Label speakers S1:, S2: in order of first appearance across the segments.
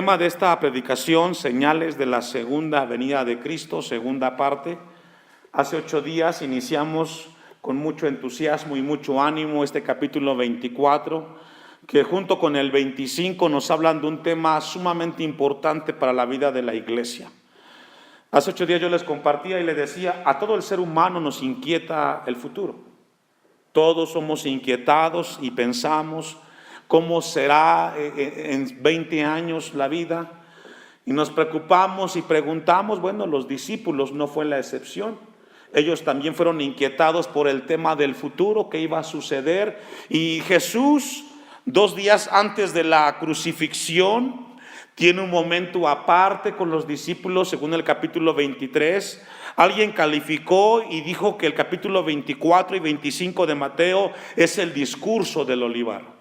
S1: tema de esta predicación, señales de la segunda venida de Cristo, segunda parte. Hace 8 días iniciamos con mucho entusiasmo y mucho ánimo este capítulo 24, que junto con el 25 nos hablan de un tema sumamente importante para la vida de la iglesia. Hace 8 días yo les compartía y les decía, a todo el ser humano nos inquieta el futuro. Todos somos inquietados y pensamos cómo será en 20 años la vida, y nos preocupamos y preguntamos. Bueno, los discípulos no fue la excepción. Ellos también fueron inquietados por el tema del futuro, qué iba a suceder. Y Jesús, 2 días antes de la crucifixión, tiene un momento aparte con los discípulos, según el capítulo 23. Alguien calificó y dijo que el capítulo 24 y 25 de Mateo es el discurso del olivar.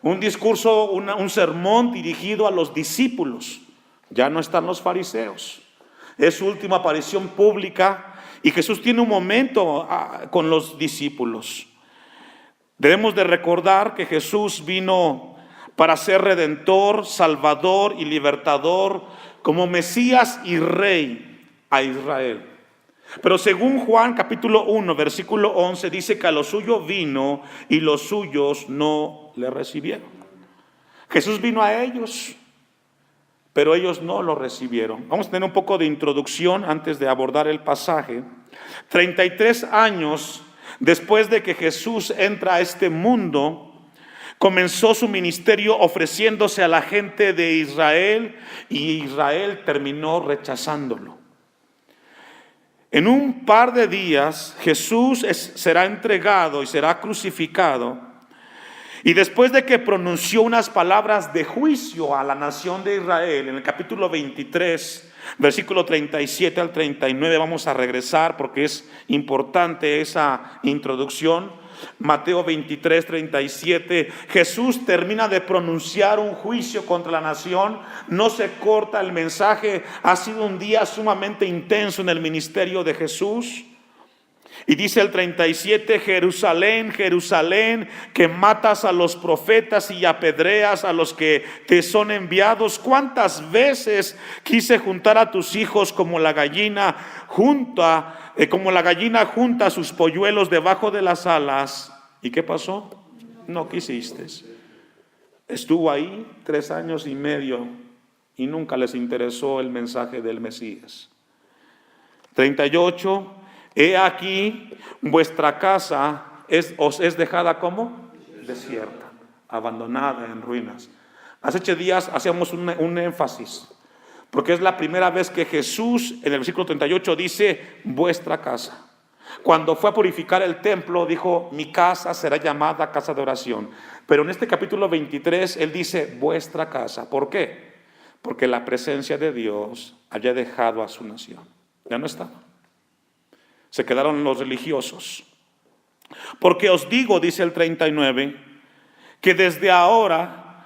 S1: Un discurso, un sermón dirigido a los discípulos. Ya no están los fariseos. Es su última aparición pública y Jesús tiene un momento con los discípulos. Debemos de recordar que Jesús vino para ser redentor, salvador y libertador, como Mesías y Rey a Israel. Pero según Juan capítulo 1 versículo 11 dice que a lo suyo vino y los suyos no le recibieron. Jesús vino a ellos, pero ellos no lo recibieron. Vamos a tener un poco de introducción antes de abordar el pasaje. 33 años después de que Jesús entra a este mundo, comenzó su ministerio ofreciéndose a la gente de Israel, y Israel terminó rechazándolo. En un par de días Jesús será entregado y será crucificado. Y después de que pronunció unas palabras de juicio a la nación de Israel, en el capítulo 23, versículo 37 al 39, vamos a regresar porque es importante esa introducción. Mateo 23, 37, Jesús termina de pronunciar un juicio contra la nación, no se corta el mensaje. Ha sido un día sumamente intenso en el ministerio de Jesús. Y dice el 37, Jerusalén, Jerusalén, que matas a los profetas y apedreas a los que te son enviados. ¿Cuántas veces quise juntar a tus hijos como la gallina junta sus polluelos debajo de las alas? ¿Y qué pasó? No quisiste. Estuvo ahí 3 años y medio y nunca les interesó el mensaje del Mesías. 38, he aquí vuestra casa os es dejada como desierta, abandonada, en ruinas. Hace 8 días hacíamos un énfasis, porque es la primera vez que Jesús en el versículo 38 dice vuestra casa. Cuando fue a purificar el templo dijo, mi casa será llamada casa de oración. Pero en este capítulo 23 él dice vuestra casa. ¿Por qué? Porque la presencia de Dios había dejado a su nación. Ya no estaba. Se quedaron los religiosos. Porque os digo, dice el 39, que desde ahora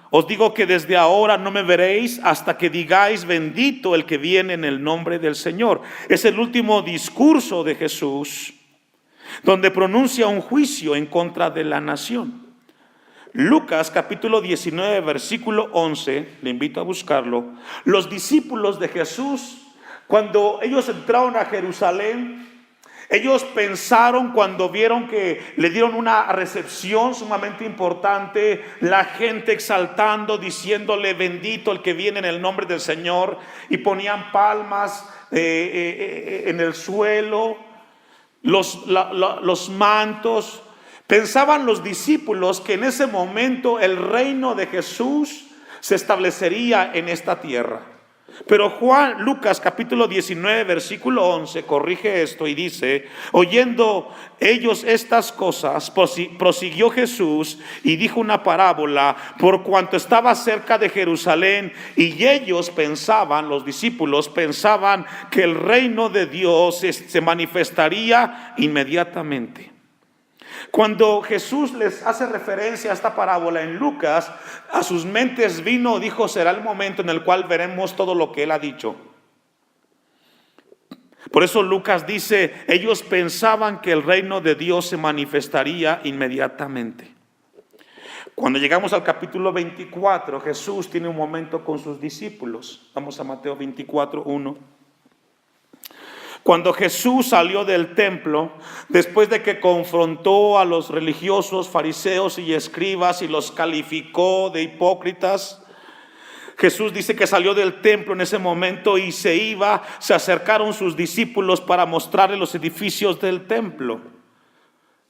S1: no me veréis hasta que digáis bendito el que viene en el nombre del Señor. Es el último discurso de Jesús, donde pronuncia un juicio en contra de la nación. Lucas capítulo 19 versículo 11, le invito a buscarlo. Los discípulos de Jesús, cuando ellos entraron a Jerusalén, ellos pensaron, cuando vieron que le dieron una recepción sumamente importante, la gente exaltando, diciéndole bendito el que viene en el nombre del Señor, y ponían palmas en el suelo, los mantos. Pensaban los discípulos que en ese momento el reino de Jesús se establecería en esta tierra. Pero Lucas capítulo 19 versículo 11 corrige esto y dice, oyendo ellos estas cosas, prosiguió Jesús y dijo una parábola por cuanto estaba cerca de Jerusalén, y ellos pensaban, los discípulos pensaban que el reino de Dios se manifestaría inmediatamente. Cuando Jesús les hace referencia a esta parábola en Lucas, a sus mentes dijo, será el momento en el cual veremos todo lo que él ha dicho. Por eso Lucas dice, ellos pensaban que el reino de Dios se manifestaría inmediatamente. Cuando llegamos al capítulo 24, Jesús tiene un momento con sus discípulos. Vamos a Mateo 24, 1. Cuando Jesús salió del templo, después de que confrontó a los religiosos, fariseos y escribas y los calificó de hipócritas, Jesús dice que salió del templo en ese momento y se acercaron sus discípulos para mostrarle los edificios del templo.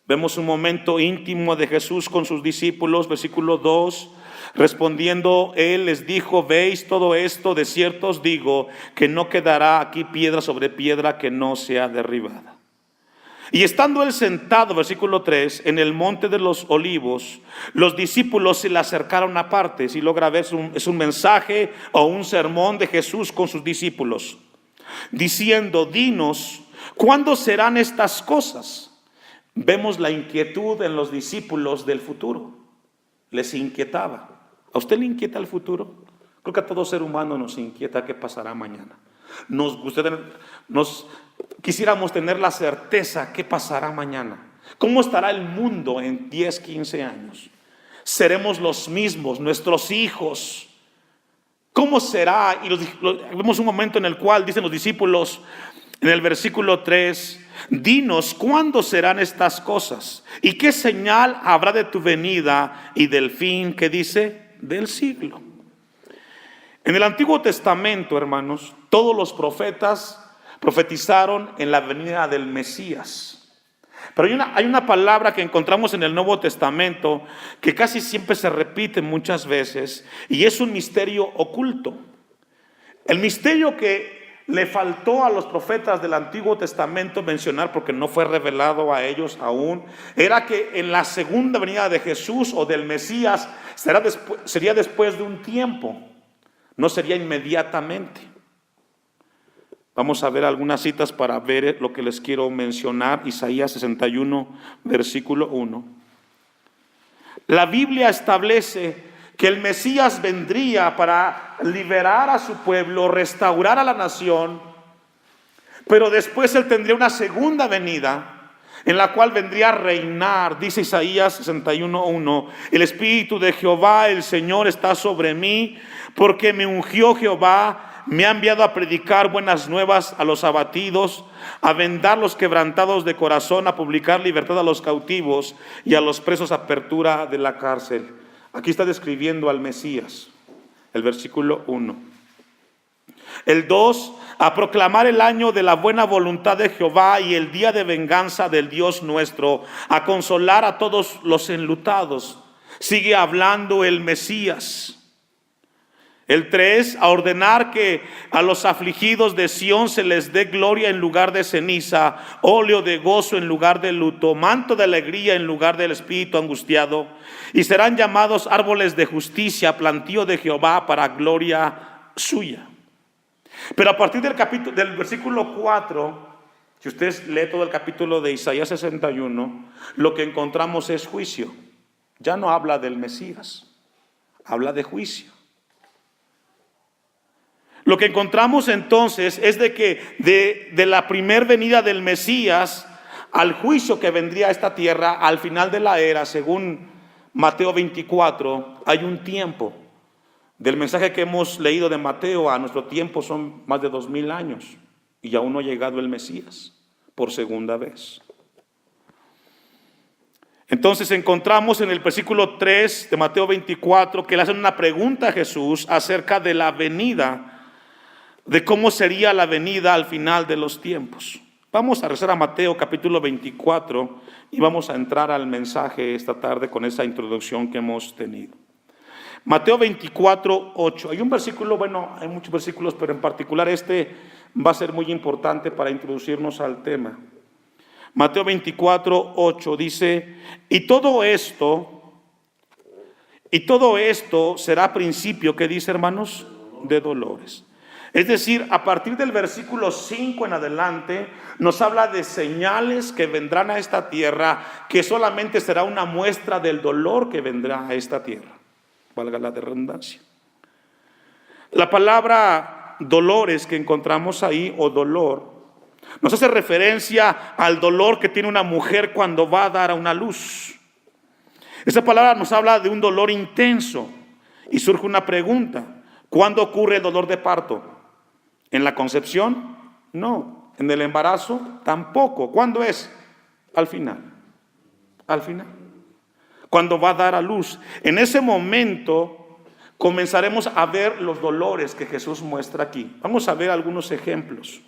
S1: Vemos un momento íntimo de Jesús con sus discípulos, versículo 2. Respondiendo él les dijo: ¿veis todo esto? De cierto os digo que no quedará aquí piedra sobre piedra que no sea derribada. Y estando él sentado, versículo 3, en el monte de los olivos, los discípulos se le acercaron aparte. Si logra ver, es un mensaje o un sermón de Jesús con sus discípulos, diciendo: dinos, ¿cuándo serán estas cosas? Vemos la inquietud en los discípulos del futuro. Les inquietaba. ¿A usted le inquieta el futuro? Creo que a todo ser humano nos inquieta qué pasará mañana. Quisiéramos tener la certeza qué pasará mañana. ¿Cómo estará el mundo en 10, 15 años? ¿Seremos los mismos, nuestros hijos? ¿Cómo será? Y vemos un momento en el cual dicen los discípulos en el versículo 3: dinos, ¿cuándo serán estas cosas? ¿Y qué señal habrá de tu venida y del fin, que dice, del siglo? En el Antiguo Testamento, hermanos, todos los profetas profetizaron en la venida del Mesías. Pero hay una palabra que encontramos en el Nuevo Testamento que casi siempre se repite muchas veces, y es un misterio oculto. El misterio que le faltó a los profetas del Antiguo Testamento mencionar, porque no fue revelado a ellos aún, era que en la segunda venida de Jesús o del Mesías sería después de un tiempo, no sería inmediatamente. Vamos a ver algunas citas para ver lo que les quiero mencionar. Isaías 61, versículo 1. La Biblia establece que el Mesías vendría para liberar a su pueblo, restaurar a la nación, pero después él tendría una segunda venida en la cual vendría a reinar. Dice Isaías 61:1: el Espíritu de Jehová, el Señor, está sobre mí, porque me ungió Jehová, me ha enviado a predicar buenas nuevas a los abatidos, a vendar los quebrantados de corazón, a publicar libertad a los cautivos y a los presos apertura de la cárcel. Aquí está describiendo al Mesías, el versículo 1. El 2, a proclamar el año de la buena voluntad de Jehová y el día de venganza del Dios nuestro, a consolar a todos los enlutados. Sigue hablando el Mesías. El 3, a ordenar que a los afligidos de Sión se les dé gloria en lugar de ceniza, óleo de gozo en lugar de luto, manto de alegría en lugar del espíritu angustiado, y serán llamados árboles de justicia, plantío de Jehová para gloria suya. Pero a partir del versículo 4, si usted lee todo el capítulo de Isaías 61, lo que encontramos es juicio. Ya no habla del Mesías, habla de juicio. Lo que encontramos entonces es de que de la primer venida del Mesías al juicio que vendría a esta tierra al final de la era, según Mateo 24, hay un tiempo. Del mensaje que hemos leído de Mateo a nuestro tiempo son más de 2000 años y aún no ha llegado el Mesías por segunda vez. Entonces encontramos en el versículo 3 de Mateo 24 que le hacen una pregunta a Jesús acerca de la venida, de cómo sería la venida al final de los tiempos. Vamos a rezar a Mateo capítulo 24 y vamos a entrar al mensaje esta tarde con esa introducción que hemos tenido. Mateo 24, 8. Hay un versículo, hay muchos versículos, pero en particular este va a ser muy importante para introducirnos al tema. Mateo 24, 8 dice: y todo esto será principio, ¿qué dice, hermanos? De dolores. Es decir, a partir del versículo 5 en adelante nos habla de señales que vendrán a esta tierra, que solamente será una muestra del dolor que vendrá a esta tierra, valga la redundancia. La palabra dolores que encontramos ahí, o dolor, nos hace referencia al dolor que tiene una mujer cuando va a dar a una luz. Esa palabra nos habla de un dolor intenso y surge una pregunta: ¿cuándo ocurre el dolor de parto? ¿En la concepción? No. ¿En el embarazo? Tampoco. ¿Cuándo es? Al final. Al final. Cuando va a dar a luz. En ese momento comenzaremos a ver los dolores que Jesús muestra aquí. Vamos a ver algunos ejemplos.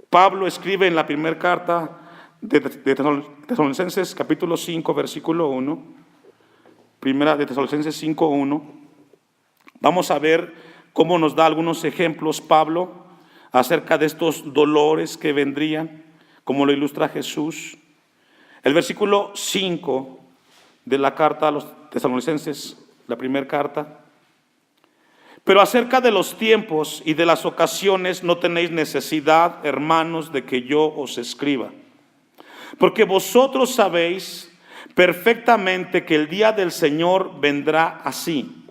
S1: Pablo escribe en la primera carta de Tesalonicenses, capítulo 5, versículo 1. Primera de Tesalonicenses 5, 1. Vamos a ver cómo nos da algunos ejemplos Pablo acerca de estos dolores que vendrían, como lo ilustra Jesús. El versículo 5 de la carta a los Tesalonicenses, la primera carta: pero acerca de los tiempos y de las ocasiones no tenéis necesidad, hermanos, de que yo os escriba, porque vosotros sabéis perfectamente que el día del Señor vendrá así.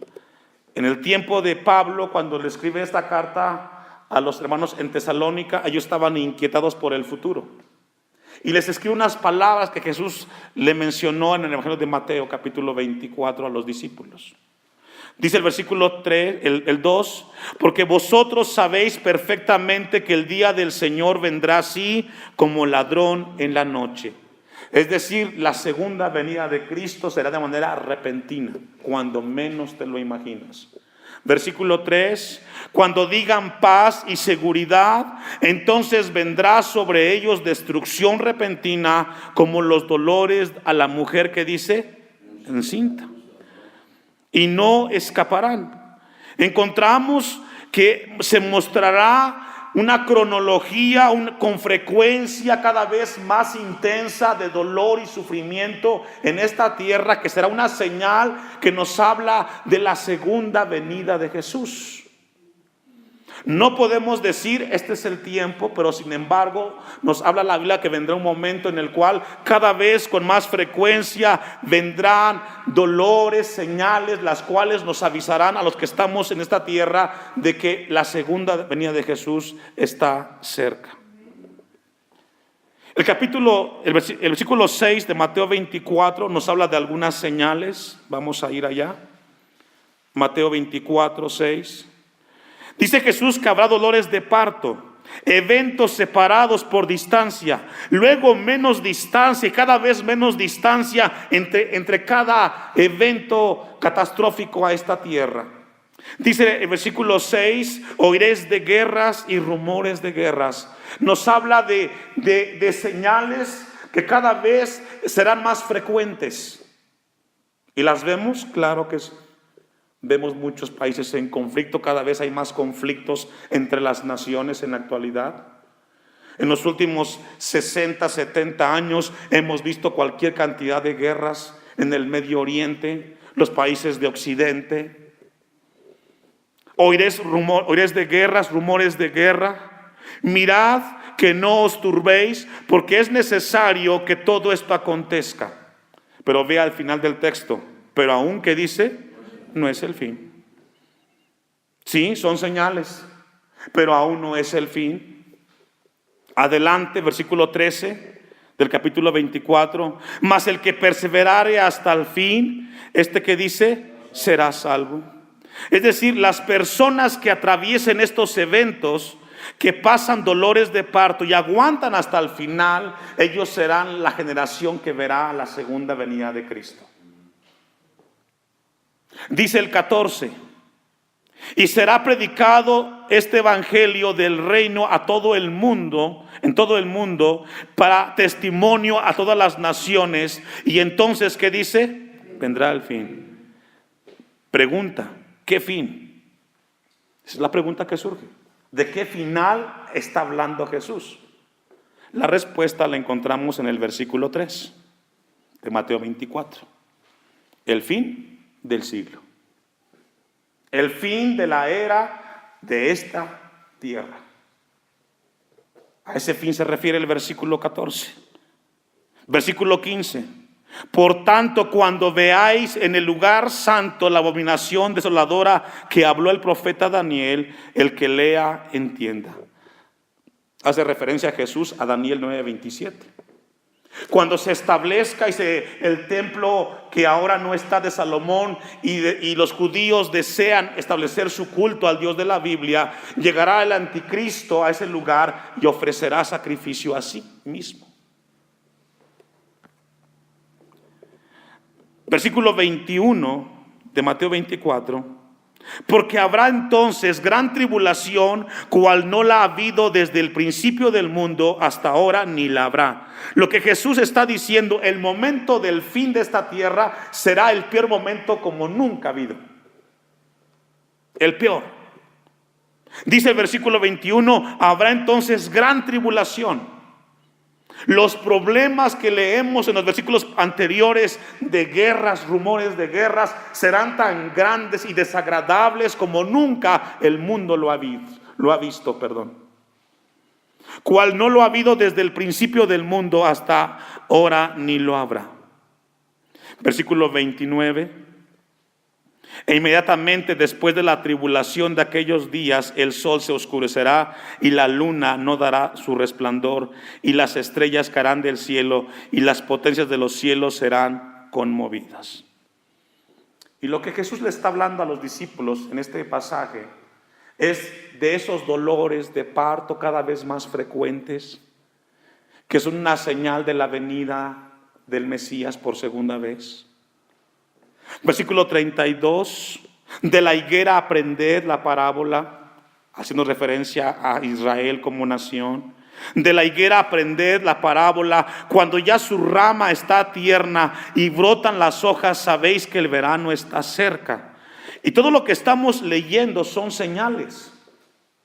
S1: En el tiempo de Pablo, cuando le escribe esta carta a los hermanos en Tesalónica, ellos estaban inquietados por el futuro. Y les escribe unas palabras que Jesús le mencionó en el Evangelio de Mateo, capítulo 24, a los discípulos. Dice el versículo 3, el 2, porque vosotros sabéis perfectamente que el día del Señor vendrá así como ladrón en la noche. Es decir, la segunda venida de Cristo será de manera repentina, cuando menos te lo imaginas. Versículo 3, cuando digan paz y seguridad, entonces vendrá sobre ellos destrucción repentina, como los dolores a la mujer que dice encinta, y no escaparán. Encontramos que se mostrará una cronología con frecuencia cada vez más intensa de dolor y sufrimiento en esta tierra, que será una señal que nos habla de la segunda venida de Jesús. No podemos decir este es el tiempo, pero sin embargo nos habla la Biblia que vendrá un momento en el cual cada vez con más frecuencia vendrán dolores, señales, las cuales nos avisarán a los que estamos en esta tierra de que la segunda venida de Jesús está cerca. El versículo 6 de Mateo 24 nos habla de algunas señales. Vamos a ir allá. Mateo 24, 6. Dice Jesús que habrá dolores de parto, eventos separados por distancia, luego menos distancia y cada vez menos distancia entre cada evento catastrófico a esta tierra. Dice el versículo 6, oiréis de guerras y rumores de guerras. Nos habla de señales que cada vez serán más frecuentes. ¿Y las vemos? Claro que sí. Vemos muchos países en conflicto, cada vez hay más conflictos entre las naciones en la actualidad. En los últimos 60, 70 años hemos visto cualquier cantidad de guerras en el Medio Oriente, los países de Occidente. Oiréis de guerras, rumores de guerra. Mirad que no os turbéis, porque es necesario que todo esto acontezca. Pero vea al final del texto, pero aún que dice, no es el fin. Sí, son señales, pero aún no es el fin. Adelante, versículo 13 del capítulo 24. Mas el que perseverare hasta el fin, que dice, será salvo. Es decir, las personas que atraviesen estos eventos, que pasan dolores de parto y aguantan hasta el final, ellos serán la generación que verá la segunda venida de Cristo. Dice el 14, y será predicado este evangelio del reino a todo el mundo, en todo el mundo, para testimonio a todas las naciones. Y entonces, ¿qué dice? Vendrá el fin. Pregunta, ¿qué fin? Esa es la pregunta que surge. ¿De qué final está hablando Jesús? La respuesta la encontramos en el versículo 3 de Mateo 24. El fin del siglo. El fin de la era de esta tierra. A ese fin se refiere el versículo 14. Versículo 15. Por tanto, cuando veáis en el lugar santo la abominación desoladora que habló el profeta Daniel, el que lea entienda. Hace referencia a Jesús a Daniel 9:27. Cuando se establezca el templo que ahora no está de Salomón y los judíos desean establecer su culto al Dios de la Biblia, llegará el anticristo a ese lugar y ofrecerá sacrificio a sí mismo. Versículo 21 de Mateo 24. Porque habrá entonces gran tribulación, cual no la ha habido desde el principio del mundo hasta ahora, ni la habrá. Lo que Jesús está diciendo, el momento del fin de esta tierra será el peor momento como nunca ha habido. El peor. Dice el versículo 21, habrá entonces gran tribulación. Los problemas que leemos en los versículos anteriores de guerras, rumores de guerras, serán tan grandes y desagradables como nunca el mundo lo ha visto. Cual no lo ha habido desde el principio del mundo hasta ahora, ni lo habrá. Versículo 29. E inmediatamente después de la tribulación de aquellos días, el sol se oscurecerá y la luna no dará su resplandor, y las estrellas caerán del cielo, y las potencias de los cielos serán conmovidas. Y lo que Jesús le está hablando a los discípulos en este pasaje es de esos dolores de parto cada vez más frecuentes, que son una señal de la venida del Mesías por segunda vez. Versículo 32, de la higuera aprended la parábola, haciendo referencia a Israel como nación. De la higuera aprended la parábola, cuando ya su rama está tierna y brotan las hojas, sabéis que el verano está cerca. Y todo lo que estamos leyendo son señales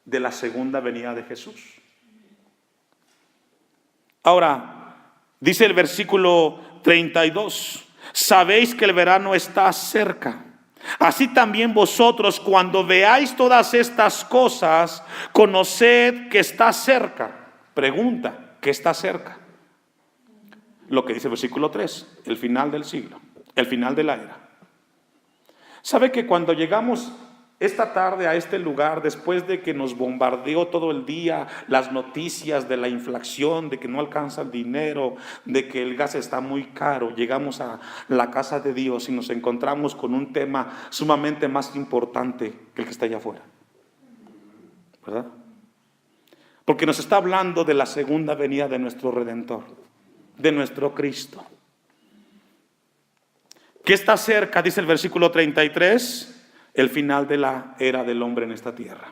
S1: de la segunda venida de Jesús. Ahora, dice el versículo 32, sabéis que el verano está cerca. Así también vosotros, cuando veáis todas estas cosas, conoced que está cerca. Pregunta, ¿qué está cerca? Lo que dice el versículo 3, el final del siglo, el final de la era. ¿Sabe que cuando llegamos esta tarde a este lugar, después de que nos bombardeó todo el día las noticias de la inflación, de que no alcanza el dinero, de que el gas está muy caro, llegamos a la casa de Dios y nos encontramos con un tema sumamente más importante que el que está allá afuera? ¿Verdad? Porque nos está hablando de la segunda venida de nuestro Redentor, de nuestro Cristo. ¿Qué está cerca? Dice el versículo 33. El final de la era del hombre en esta tierra.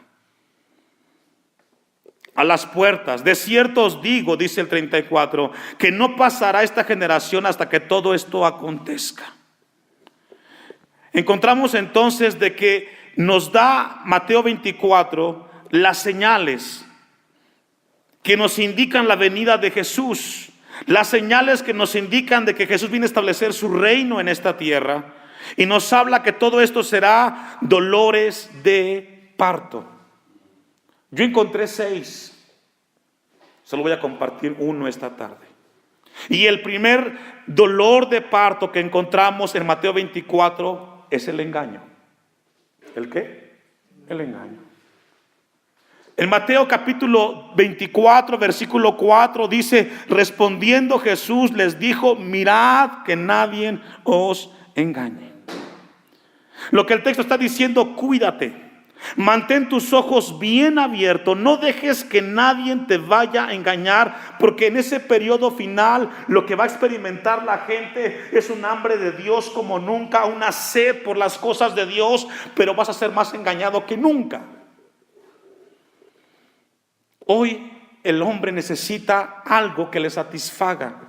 S1: A las puertas, de cierto os digo, dice el 34, que no pasará esta generación hasta que todo esto acontezca. Encontramos entonces de que nos da Mateo 24 las señales que nos indican la venida de Jesús, las señales que nos indican de que Jesús viene a establecer su reino en esta tierra. Y nos habla que todo esto será dolores de parto. Yo encontré 6. Solo voy a compartir uno esta tarde. Y el primer dolor de parto que encontramos en Mateo 24 es el engaño. ¿El qué? El engaño. En Mateo capítulo 24, versículo 4 dice, respondiendo Jesús les dijo, mirad que nadie os engañe. Lo que el texto está diciendo, cuídate, mantén tus ojos bien abiertos, no dejes que nadie te vaya a engañar, porque en ese periodo final lo que va a experimentar la gente es un hambre de Dios como nunca, una sed por las cosas de Dios, pero vas a ser más engañado que nunca. Hoy el hombre necesita algo que le satisfaga.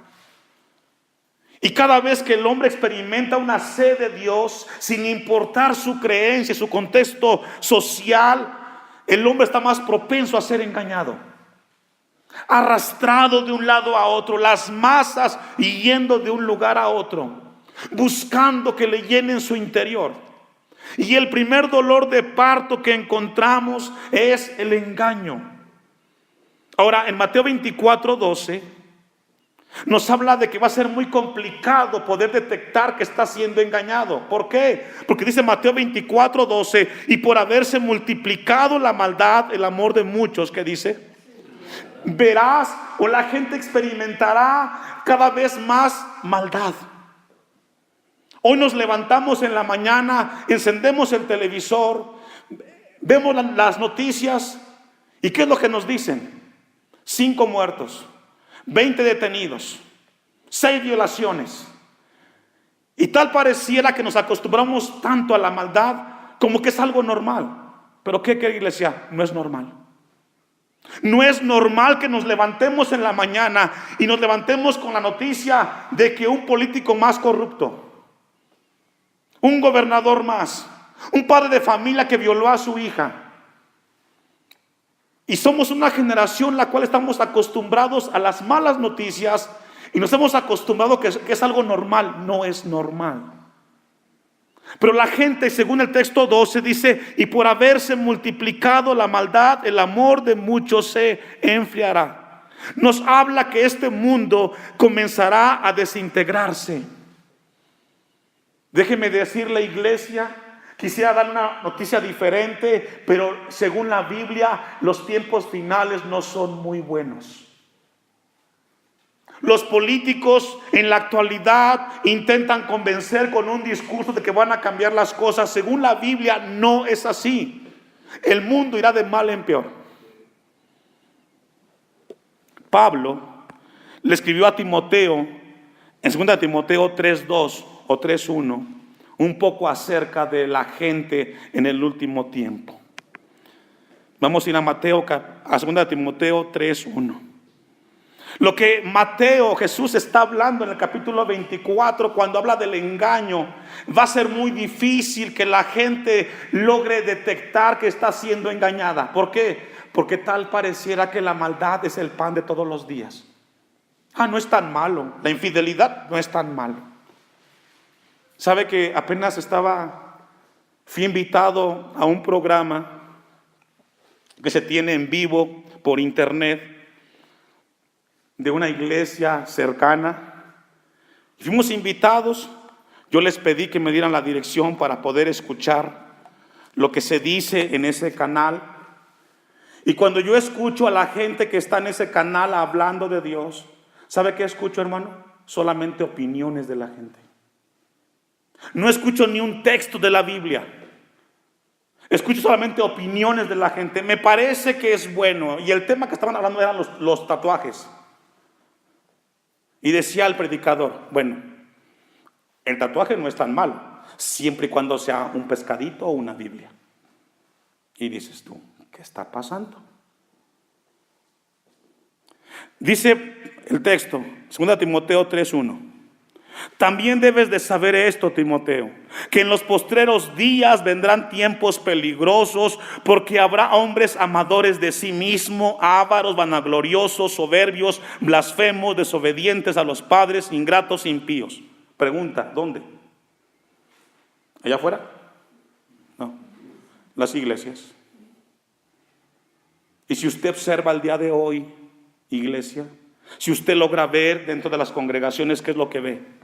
S1: Y cada vez que el hombre experimenta una sed de Dios, sin importar su creencia, su contexto social, el hombre está más propenso a ser engañado, arrastrado de un lado a otro, las masas yendo de un lugar a otro, buscando que le llenen su interior. Y el primer dolor de parto que encontramos es el engaño. Ahora, en Mateo 24:12 nos habla de que va a ser muy complicado poder detectar que está siendo engañado. ¿Por qué? Porque dice Mateo 24:12, y por haberse multiplicado la maldad, el amor de muchos, ¿qué dice? verás o la gente experimentará cada vez más maldad. Hoy nos levantamos en la mañana, encendemos el televisor, vemos las noticias y ¿qué es lo que nos dicen? 5 muertos, 20 detenidos, 6 violaciones. Y tal pareciera que nos acostumbramos tanto a la maldad como que es algo normal. Pero ¿qué, iglesia? No es normal. No es normal que nos levantemos en la mañana y nos levantemos con la noticia de que un político más corrupto, un gobernador más, un padre de familia que violó a su hija. Y somos una generación la cual estamos acostumbrados a las malas noticias y nos hemos acostumbrado que es algo normal. No es normal. Pero la gente, según el texto 12, dice: y por haberse multiplicado la maldad, el amor de muchos se enfriará. Nos habla que este mundo comenzará a desintegrarse. Déjeme decirle, iglesia, quisiera dar una noticia diferente, pero según la Biblia, los tiempos finales no son muy buenos. Los políticos en la actualidad intentan convencer con un discurso de que van a cambiar las cosas. Según la Biblia, no es así. El mundo irá de mal en peor. Pablo le escribió a Timoteo en 2 Timoteo 3:2 o 3:1 un poco acerca de la gente en el último tiempo. Vamos a ir a 2 Timoteo 3:1. Lo que Jesús está hablando en el capítulo 24, cuando habla del engaño, va a ser muy difícil que la gente logre detectar que está siendo engañada. ¿Por qué? Porque tal pareciera que la maldad es el pan de todos los días. No es tan malo, la infidelidad no es tan malo. ¿Sabe que apenas fui invitado a un programa que se tiene en vivo por internet de una iglesia cercana? Fuimos invitados. Yo les pedí que me dieran la dirección para poder escuchar lo que se dice en ese canal. Y cuando yo escucho a la gente que está en ese canal hablando de Dios, ¿sabe qué escucho, hermano? Solamente opiniones de la gente. No escucho ni un texto de la Biblia. Escucho solamente opiniones de la gente. Me parece que es bueno. Y el tema que estaban hablando eran los tatuajes. Y decía el predicador: bueno, el tatuaje no es tan malo, siempre y cuando sea un pescadito o una Biblia. Y dices tú, ¿qué está pasando? Dice el texto, 2 Timoteo 3:1. También debes de saber esto, Timoteo, que en los postreros días vendrán tiempos peligrosos, porque habrá hombres amadores de sí mismos, ávaros, vanagloriosos, soberbios, blasfemos, desobedientes a los padres, ingratos, impíos. Pregunta, ¿dónde? ¿Allá afuera? No, las iglesias. Y si usted observa el día de hoy, iglesia, si usted logra ver dentro de las congregaciones, ¿qué es lo que ve?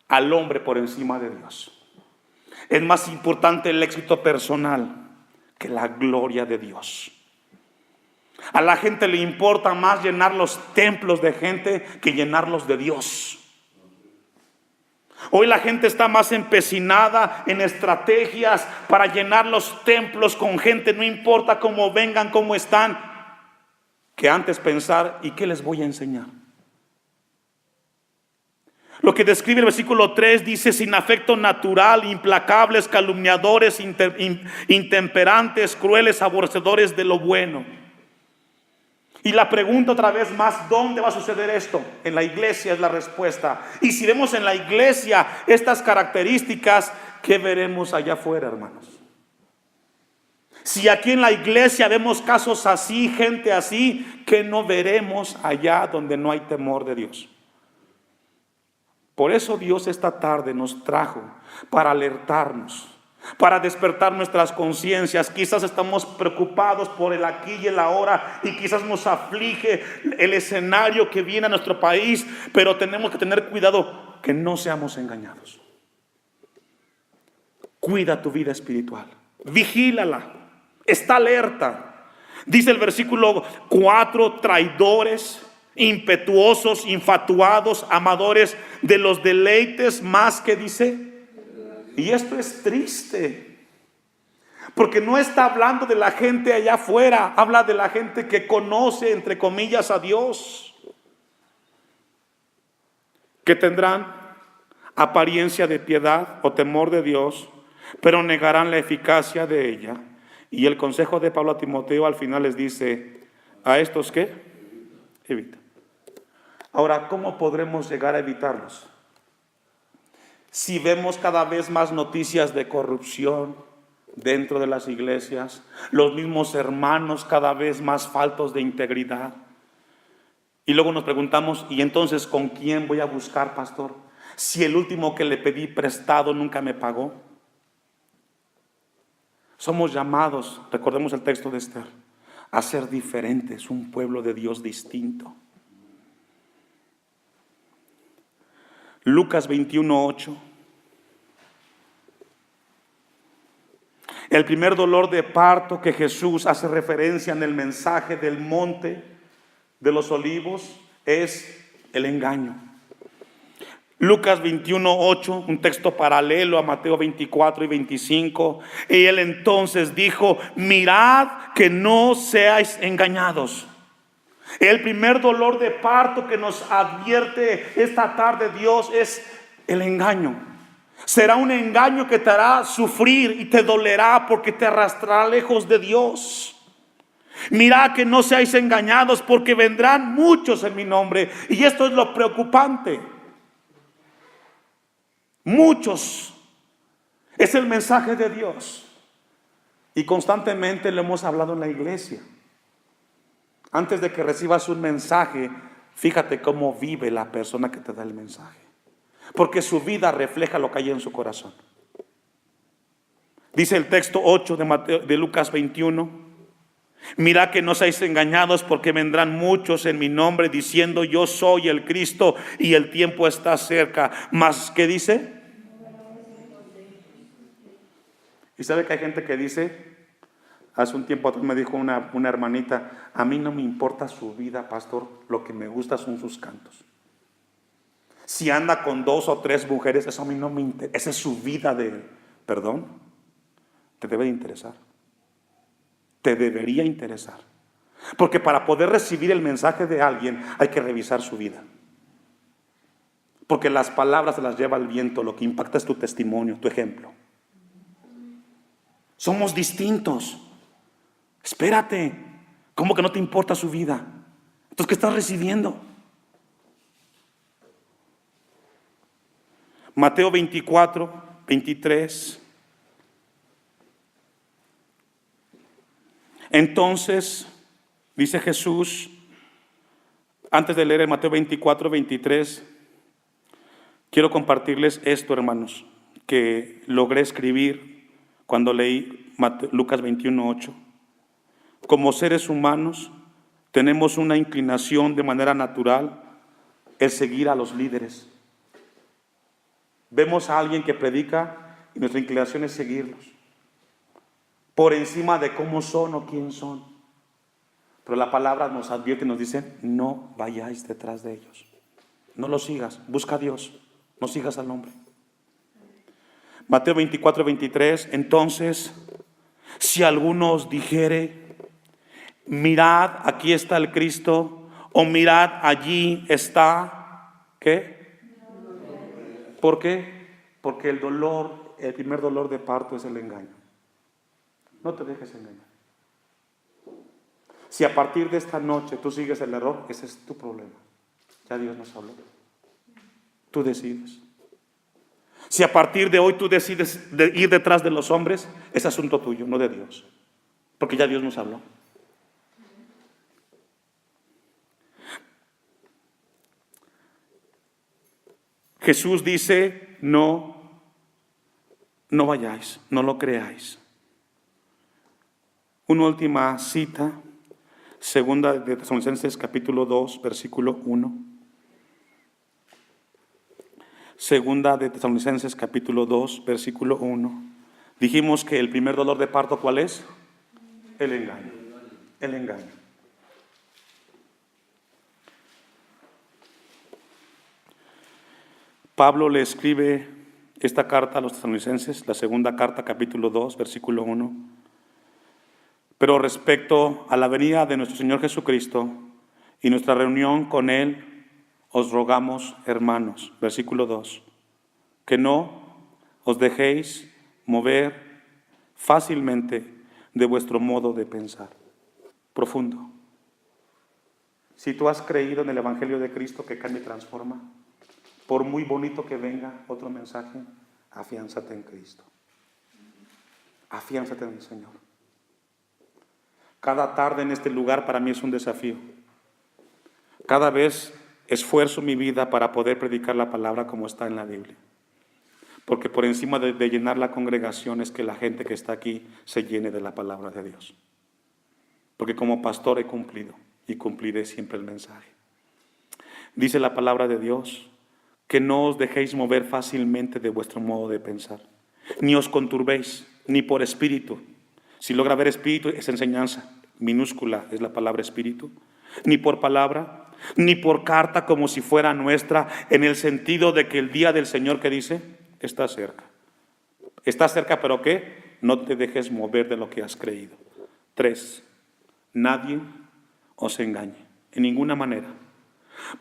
S1: Al hombre por encima de Dios. Es más importante el éxito personal que la gloria de Dios. A la gente le importa más llenar los templos de gente que llenarlos de Dios. Hoy la gente está más empecinada en estrategias para llenar los templos con gente, no importa cómo vengan, cómo están, que antes pensar: ¿y qué les voy a enseñar? Lo que describe el versículo 3 dice: sin afecto natural, implacables, calumniadores, intemperantes, crueles, aborrecedores de lo bueno. Y la pregunta otra vez más, ¿dónde va a suceder esto? En la iglesia es la respuesta. Y si vemos en la iglesia estas características, ¿qué veremos allá afuera, hermanos? Si aquí en la iglesia vemos casos así, gente así, ¿qué no veremos allá donde no hay temor de Dios? Por eso Dios esta tarde nos trajo para alertarnos, para despertar nuestras conciencias. Quizás estamos preocupados por el aquí y el ahora, y quizás nos aflige el escenario que viene a nuestro país, pero tenemos que tener cuidado que no seamos engañados. Cuida tu vida espiritual, vigílala, está alerta. Dice el versículo 4, traidores, impetuosos, infatuados, amadores de los deleites más que dice. Y esto es triste, porque no está hablando de la gente allá afuera, habla de la gente que conoce, entre comillas, a Dios, que tendrán apariencia de piedad o temor de Dios, pero negarán la eficacia de ella. Y el consejo de Pablo a Timoteo al final les dice, ¿a estos qué? Evita. Ahora, ¿cómo podremos llegar a evitarlos? Si vemos cada vez más noticias de corrupción dentro de las iglesias, los mismos hermanos cada vez más faltos de integridad. Y luego nos preguntamos, ¿y entonces con quién voy a buscar, pastor? Si el último que le pedí prestado nunca me pagó. Somos llamados, recordemos el texto de Esther, a ser diferentes, un pueblo de Dios distinto. Lucas 21:8. El primer dolor de parto que Jesús hace referencia en el mensaje del monte de los olivos es el engaño. Lucas 21:8, un texto paralelo a Mateo 24 y 25. Y él entonces dijo, mirad que no seáis engañados. El primer dolor de parto que nos advierte esta tarde Dios es el engaño. Será un engaño que te hará sufrir y te dolerá porque te arrastrará lejos de Dios. Mirad que no seáis engañados porque vendrán muchos en mi nombre. Y esto es lo preocupante. Muchos. Es el mensaje de Dios. Y constantemente lo hemos hablado en la iglesia. Antes de que recibas un mensaje, fíjate cómo vive la persona que te da el mensaje. Porque su vida refleja lo que hay en su corazón. Dice el texto 8 de Lucas 21. Mirad que no seáis engañados porque vendrán muchos en mi nombre diciendo yo soy el Cristo y el tiempo está cerca. Mas, ¿qué dice? Y sabe que hay gente que dice, hace un tiempo atrás me dijo una hermanita, a mí no me importa su vida, pastor, lo que me gusta son sus cantos. Si anda con 2 o 3 mujeres, eso a mí no me interesa, esa es su vida de él. Perdón, te debe de interesar. Te debería interesar. Porque para poder recibir el mensaje de alguien hay que revisar su vida. Porque las palabras se las lleva el viento, lo que impacta es tu testimonio, tu ejemplo. Somos distintos. Espérate, ¿cómo que no te importa su vida? Entonces, ¿qué estás recibiendo? Mateo 24, 23. Entonces, dice Jesús, antes de leer el Mateo 24, 23, quiero compartirles esto, hermanos, que logré escribir cuando leí Lucas 21, 8. Como seres humanos, tenemos una inclinación de manera natural, el seguir a los líderes. Vemos a alguien que predica y nuestra inclinación es seguirlos. Por encima de cómo son o quién son. Pero la palabra nos advierte y nos dice, no vayáis detrás de ellos. No los sigas, busca a Dios, no sigas al hombre. Mateo 24, 23, entonces, si alguno os dijere, mirad, aquí está el Cristo, o mirad, allí está, ¿qué? ¿Por qué? Porque el primer dolor de parto es el engaño. No te dejes engañar. Si a partir de esta noche tú sigues el error, ese es tu problema. Ya Dios nos habló. Tú decides. Si a partir de hoy tú decides ir detrás de los hombres, es asunto tuyo, no de Dios. Porque ya Dios nos habló. Jesús dice, no vayáis, no lo creáis. Una última cita, segunda de Tesalonicenses capítulo 2, versículo 1. Segunda de Tesalonicenses capítulo 2, versículo 1. Dijimos que el primer dolor de parto, ¿cuál es? El engaño. el engaño. Pablo le escribe esta carta a los tesalonicenses, la segunda carta, capítulo 2, versículo 1. Pero respecto a la venida de nuestro Señor Jesucristo y nuestra reunión con Él, os rogamos, hermanos, versículo 2, que no os dejéis mover fácilmente de vuestro modo de pensar. Profundo. Si tú has creído en el Evangelio de Cristo que cambia y transforma, por muy bonito que venga otro mensaje, afiánzate en Cristo. Afiánzate en el Señor. Cada tarde en este lugar para mí es un desafío. Cada vez esfuerzo mi vida para poder predicar la palabra como está en la Biblia. Porque por encima de llenar la congregación es que la gente que está aquí se llene de la palabra de Dios. Porque como pastor he cumplido y cumpliré siempre el mensaje. Dice la palabra de Dios que no os dejéis mover fácilmente de vuestro modo de pensar, ni os conturbéis, ni por espíritu. Si logra ver espíritu, es enseñanza, minúscula es la palabra espíritu, ni por palabra, ni por carta como si fuera nuestra, en el sentido de que el día del Señor, que dice, está cerca. Está cerca, pero ¿qué? No te dejes mover de lo que has creído. 3, nadie os engañe, en ninguna manera.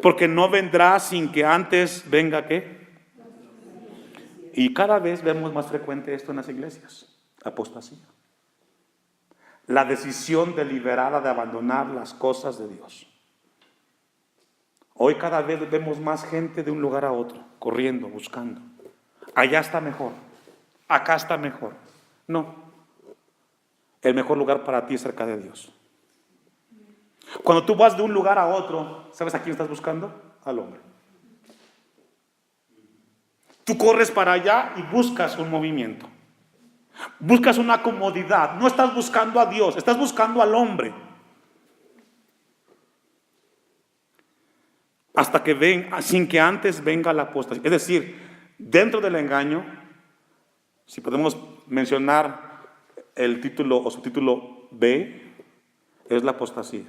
S1: Porque no vendrá sin que antes venga ¿qué? Y cada vez vemos más frecuente esto en las iglesias, apostasía. La decisión deliberada de abandonar las cosas de Dios. Hoy cada vez vemos más gente de un lugar a otro, corriendo, buscando. Allá está mejor, acá está mejor. No, el mejor lugar para ti es cerca de Dios. Cuando tú vas de un lugar a otro, ¿sabes a quién estás buscando? Al hombre. Tú corres para allá y buscas un movimiento. Buscas una comodidad. No estás buscando a Dios, estás buscando al hombre. Hasta que sin que antes venga la apostasía. Es decir, dentro del engaño, si podemos mencionar el título o subtítulo B, es la apostasía.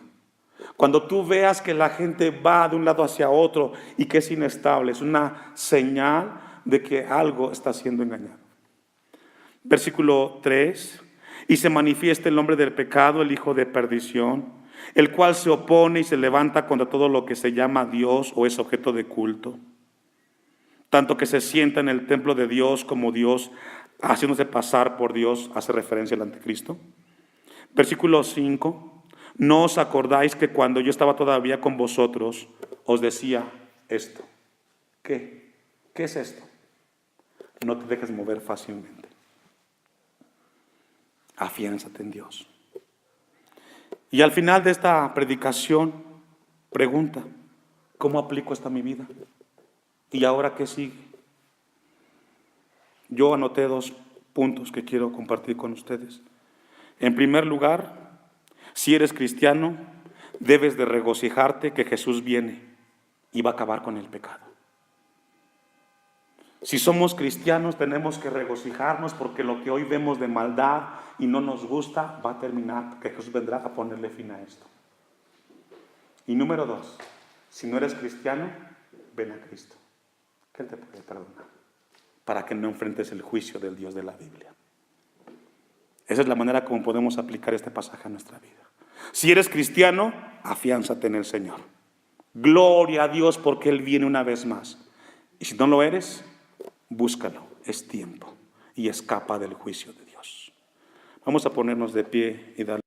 S1: Cuando tú veas que la gente va de un lado hacia otro y que es inestable, es una señal de que algo está siendo engañado. Versículo 3, y se manifiesta el hombre del pecado, el hijo de perdición, el cual se opone y se levanta contra todo lo que se llama Dios o es objeto de culto, tanto que se sienta en el templo de Dios como Dios, haciéndose pasar por Dios, hace referencia al anticristo. Versículo 5, no os acordáis que cuando yo estaba todavía con vosotros, os decía esto. ¿Qué? ¿Qué es esto? No te dejes mover fácilmente. Afiánzate en Dios. Y al final de esta predicación, pregunta, ¿cómo aplico esto a mi vida? ¿Y ahora qué sigue? Yo anoté 2 puntos que quiero compartir con ustedes. En primer lugar, si eres cristiano, debes de regocijarte que Jesús viene y va a acabar con el pecado. Si somos cristianos, tenemos que regocijarnos porque lo que hoy vemos de maldad y no nos gusta va a terminar, porque Jesús vendrá a ponerle fin a esto. Y número 2, si no eres cristiano, ven a Cristo, que Él te puede perdonar, para que no enfrentes el juicio del Dios de la Biblia. Esa es la manera como podemos aplicar este pasaje a nuestra vida. Si eres cristiano, afiánzate en el Señor. Gloria a Dios porque Él viene una vez más. Y si no lo eres, búscalo, es tiempo y escapa del juicio de Dios. Vamos a ponernos de pie y darle